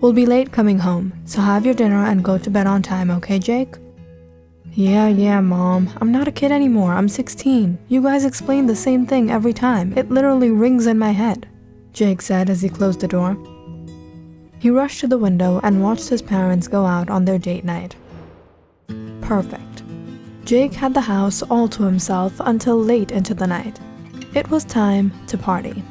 "We'll be late coming home, so have your dinner and go to bed on time, okay, Jake?" Yeah, Mom. I'm not a kid anymore. I'm 16. You guys explain the same thing every time. It literally rings in my head," Jake said as he closed the door. He rushed to the window and watched his parents go out on their date night. Perfect. Jake had the house all to himself until late into the night. It was time to party.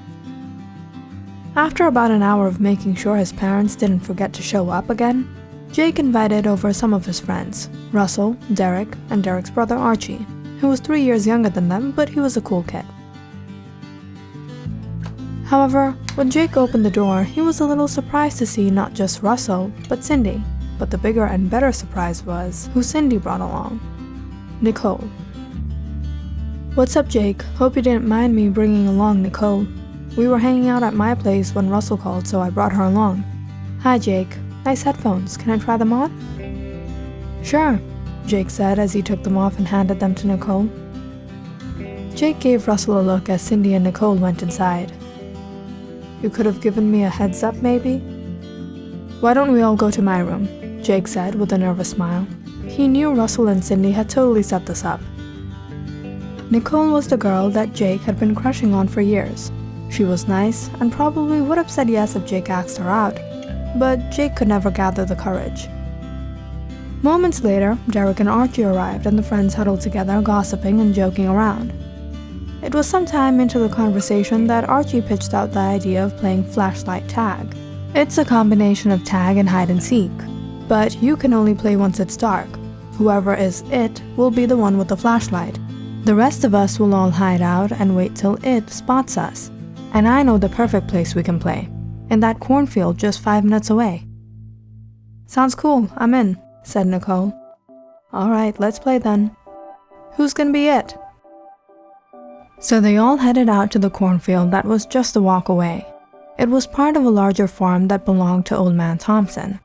After about an hour of making sure his parents didn't forget to show up again, Jake invited over some of his friends, Russell, Derek, and Derek's brother Archie, who was 3 years younger than them, but he was a cool kid. However, when Jake opened the door, he was a little surprised to see not just Russell, but Cindy. But the bigger and better surprise was who Cindy brought along: Nicole. "What's up, Jake? Hope you didn't mind me bringing along Nicole. We were hanging out at my place when Russell called, so I brought her along." "Hi, Jake. Nice headphones. Can I try them on?" "Sure," Jake said as he took them off and handed them to Nicole. Jake gave Russell a look as Cindy and Nicole went inside. "You could have given me a heads up, maybe?" "Why don't we all go to my room?" Jake said with a nervous smile. He knew Russell and Cindy had totally set this up. Nicole was the girl that Jake had been crushing on for years. She was nice and probably would have said yes if Jake asked her out, but Jake could never gather the courage. Moments later, Derek and Archie arrived and the friends huddled together, gossiping and joking around. It was some time into the conversation that Archie pitched out the idea of playing flashlight tag. It's a combination of tag and hide and seek, but you can only play once it's dark. Whoever is it will be the one with the flashlight. The rest of us will all hide out and wait till it spots us. And I know the perfect place we can play. In that cornfield just 5 minutes away. "Sounds cool, I'm in," said Nicole. "Alright, let's play then. Who's gonna be it?" So they all headed out to the cornfield that was just a walk away. It was part of a larger farm that belonged to Old Man Thompson.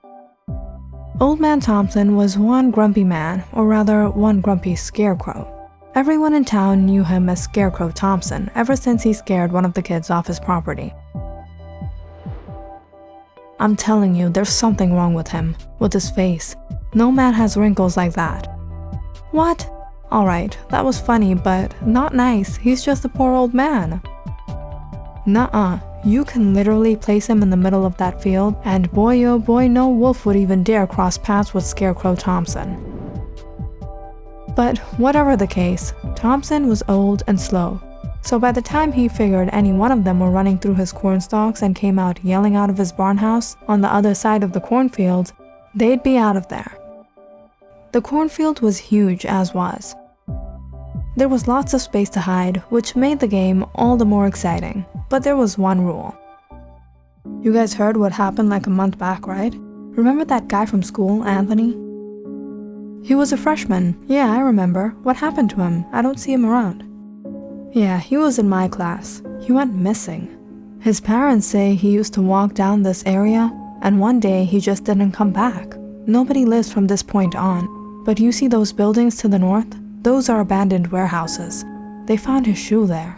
Old Man Thompson was one grumpy man, or rather one grumpy scarecrow. Everyone in town knew him as Scarecrow Thompson ever since he scared one of the kids off his property. I'm telling you, there's something wrong with him, with his face. No man has wrinkles like that. What? Alright, that was funny, but not nice. He's just a poor old man. Nuh-uh, you can literally place him in the middle of that field, and boy oh boy, no wolf would even dare cross paths with Scarecrow Thompson. But whatever the case, Thompson was old and slow, so by the time he figured any one of them were running through his cornstalks and came out yelling out of his barn house on the other side of the cornfield, they'd be out of there. The cornfield was huge as was. There was lots of space to hide, which made the game all the more exciting, but there was one rule. You guys heard what happened like a month back, right? Remember that guy from school, Anthony? He was a freshman. Yeah, I remember. What happened to him? I don't see him around. Yeah, he was in my class. He went missing. His parents say he used to walk down this area, and one day he just didn't come back. Nobody lives from this point on, but you see those buildings to the north? Those are abandoned warehouses. They found his shoe there.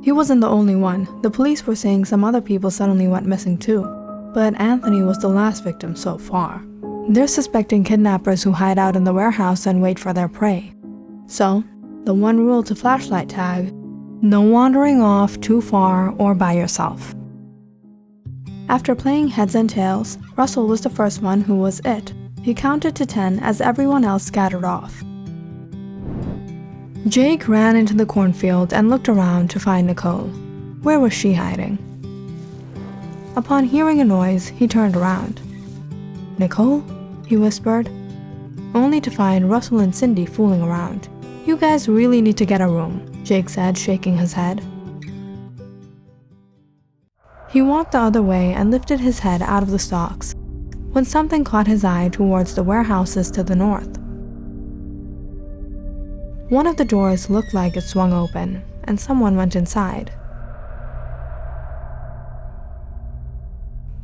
He wasn't the only one. The police were saying some other people suddenly went missing too, but Anthony was the last victim so far. They're suspecting kidnappers who hide out in the warehouse and wait for their prey. So, the one rule to flashlight tag: no wandering off too far or by yourself. After playing heads and tails, Russell was the first one who was it. He counted to 10 as everyone else scattered off. Jake ran into the cornfield and looked around to find Nicole. Where was she hiding? Upon hearing a noise, he turned around. "Nicole?" he whispered, only to find Russell and Cindy fooling around. "You guys really need to get a room," Jake said, shaking his head. He walked the other way and lifted his head out of the stalks, when something caught his eye towards the warehouses to the north. One of the doors looked like it swung open, and someone went inside.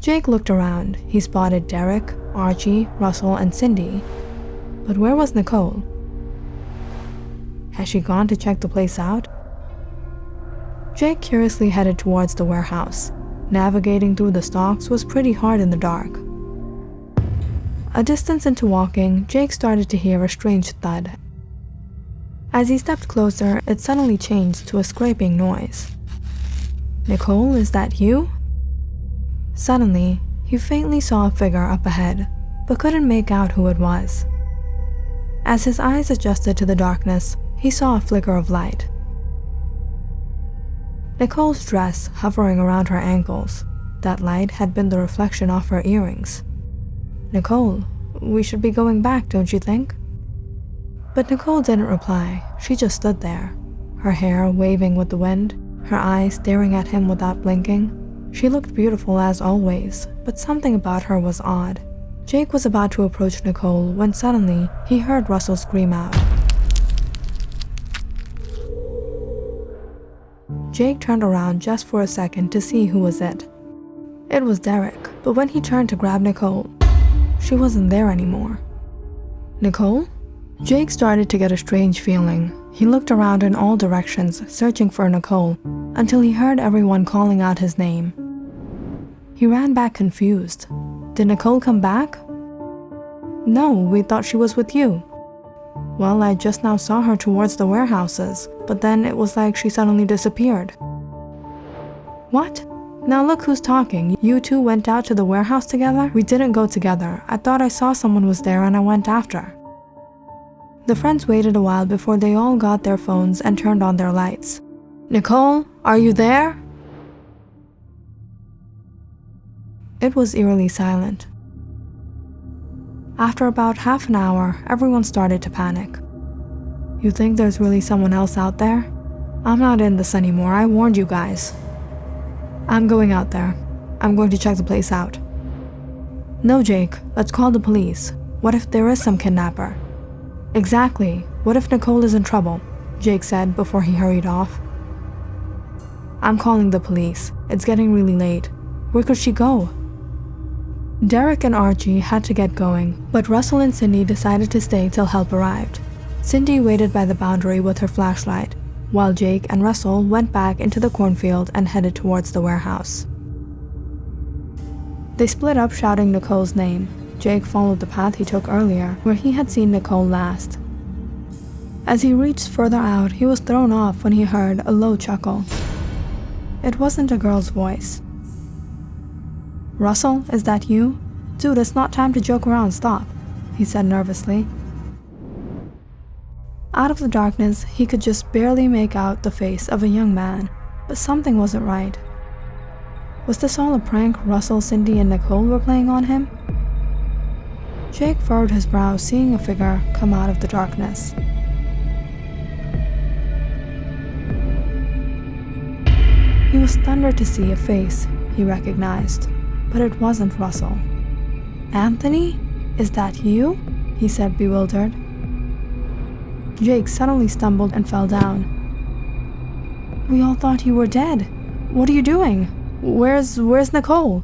Jake looked around. He spotted Derek, Archie, Russell, and Cindy. But where was Nicole? Had she gone to check the place out? Jake curiously headed towards the warehouse. Navigating through the stalks was pretty hard in the dark. A distance into walking, Jake started to hear a strange thud. As he stepped closer, it suddenly changed to a scraping noise. "Nicole, is that you?" Suddenly, he faintly saw a figure up ahead, but couldn't make out who it was. As his eyes adjusted to the darkness, he saw a flicker of light. Nicole's dress hovering around her ankles. That light had been the reflection of her earrings. "Nicole, we should be going back, don't you think?" But Nicole didn't reply. She just stood there, her hair waving with the wind, her eyes staring at him without blinking. She looked beautiful as always, but something about her was odd. Jake was about to approach Nicole when suddenly he heard Russell scream out. Jake turned around just for a second to see who was it. It was Derek, but when he turned to grab Nicole, she wasn't there anymore. "Nicole?" Jake started to get a strange feeling. He looked around in all directions, searching for Nicole, until he heard everyone calling out his name. He ran back confused. "Did Nicole come back?" "No, we thought she was with you." "Well, I just now saw her towards the warehouses, but then it was like she suddenly disappeared." "What? Now look who's talking. You two went out to the warehouse together?" "We didn't go together. I thought I saw someone was there and I went after." The friends waited a while before they all got their phones and turned on their lights. "Nicole, are you there?" It was eerily silent. After about half an hour, everyone started to panic. "You think there's really someone else out there? I'm not in this anymore, I warned you guys." "I'm going out there. I'm going to check the place out." "No, Jake, let's call the police. What if there is some kidnapper?" "Exactly. What if Nicole is in trouble?" Jake said before he hurried off. "I'm calling the police. It's getting really late. Where could she go?" Derek and Archie had to get going, but Russell and Cindy decided to stay till help arrived. Cindy waited by the boundary with her flashlight, while Jake and Russell went back into the cornfield and headed towards the warehouse. They split up shouting Nicole's name. Jake followed the path he took earlier, where he had seen Nicole last. As he reached further out, he was thrown off when he heard a low chuckle. It wasn't a girl's voice. "Russell, is that you? Dude, it's not time to joke around, stop," he said nervously. Out of the darkness, he could just barely make out the face of a young man, but something wasn't right. Was this all a prank Russell, Cindy, and Nicole were playing on him? Jake furrowed his brow, seeing a figure come out of the darkness. He was stunned to see a face he recognized, but it wasn't Russell. "Anthony? Is that you?" he said, bewildered. Jake suddenly stumbled and fell down. "We all thought you were dead. What are you doing? Where's Nicole?"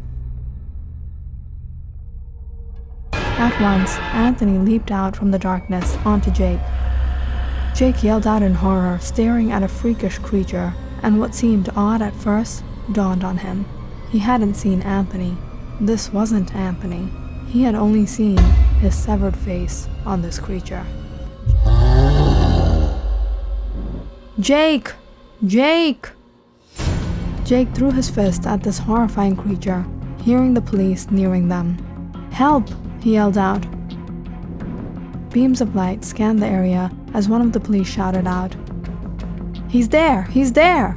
At once, Anthony leaped out from the darkness onto Jake. Jake yelled out in horror, staring at a freakish creature, and what seemed odd at first dawned on him. He hadn't seen Anthony. This wasn't Anthony. He had only seen his severed face on this creature. "Jake! Jake!" Jake threw his fist at this horrifying creature, hearing the police nearing them. "Help!" he yelled out. Beams of light scanned the area as one of the police shouted out, "He's there! He's there!"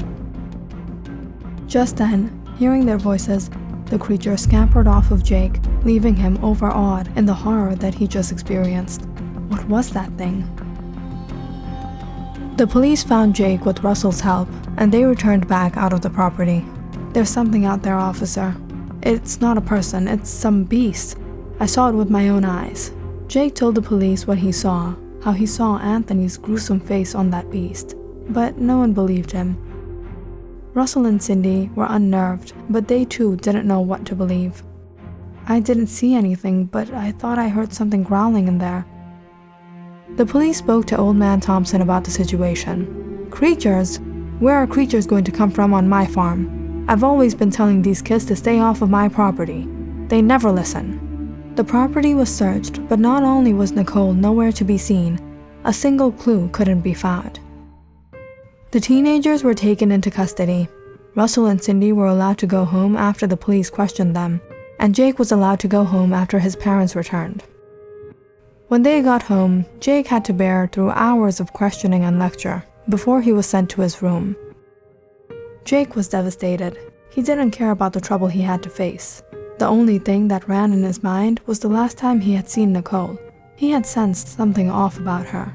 Just then, hearing their voices, the creature scampered off of Jake, leaving him overawed in the horror that he just experienced. What was that thing? The police found Jake with Russell's help, and they returned back out of the property. "There's something out there, officer. It's not a person, it's some beast. I saw it with my own eyes." Jake told the police what he saw, how he saw Anthony's gruesome face on that beast, but no one believed him. Russell and Cindy were unnerved, but they too didn't know what to believe. "I didn't see anything, but I thought I heard something growling in there." The police spoke to Old Man Thompson about the situation. "Creatures? Where are creatures going to come from on my farm? I've always been telling these kids to stay off of my property. They never listen." The property was searched, but not only was Nicole nowhere to be seen, a single clue couldn't be found. The teenagers were taken into custody. Russell and Cindy were allowed to go home after the police questioned them, and Jake was allowed to go home after his parents returned. When they got home, Jake had to bear through hours of questioning and lecture before he was sent to his room. Jake was devastated. He didn't care about the trouble he had to face. The only thing that ran in his mind was the last time he had seen Nicole. He had sensed something off about her.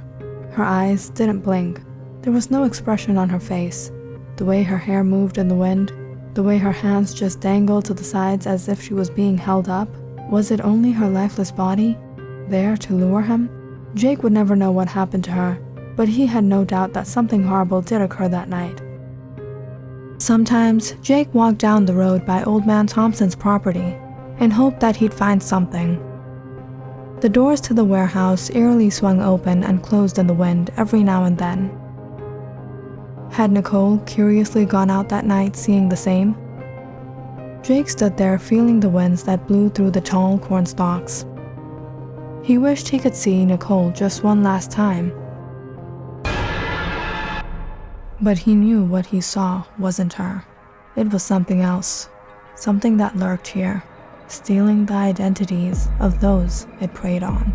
Her eyes didn't blink. There was no expression on her face. The way her hair moved in the wind, the way her hands just dangled to the sides as if she was being held up. Was it only her lifeless body, there to lure him? Jake would never know what happened to her, but he had no doubt that something horrible did occur that night. Sometimes, Jake walked down the road by Old Man Thompson's property and hoped that he'd find something. The doors to the warehouse eerily swung open and closed in the wind every now and then. Had Nicole curiously gone out that night seeing the same? Jake stood there feeling the winds that blew through the tall corn stalks. He wished he could see Nicole just one last time. But he knew what he saw wasn't her. It was something else, something that lurked here, stealing the identities of those it preyed on.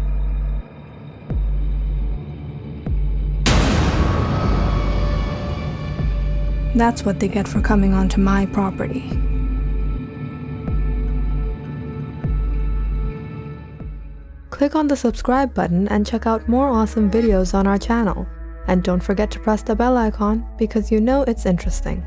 That's what they get for coming onto my property. Click on the subscribe button and check out more awesome videos on our channel. And don't forget to press the bell icon because you know it's interesting.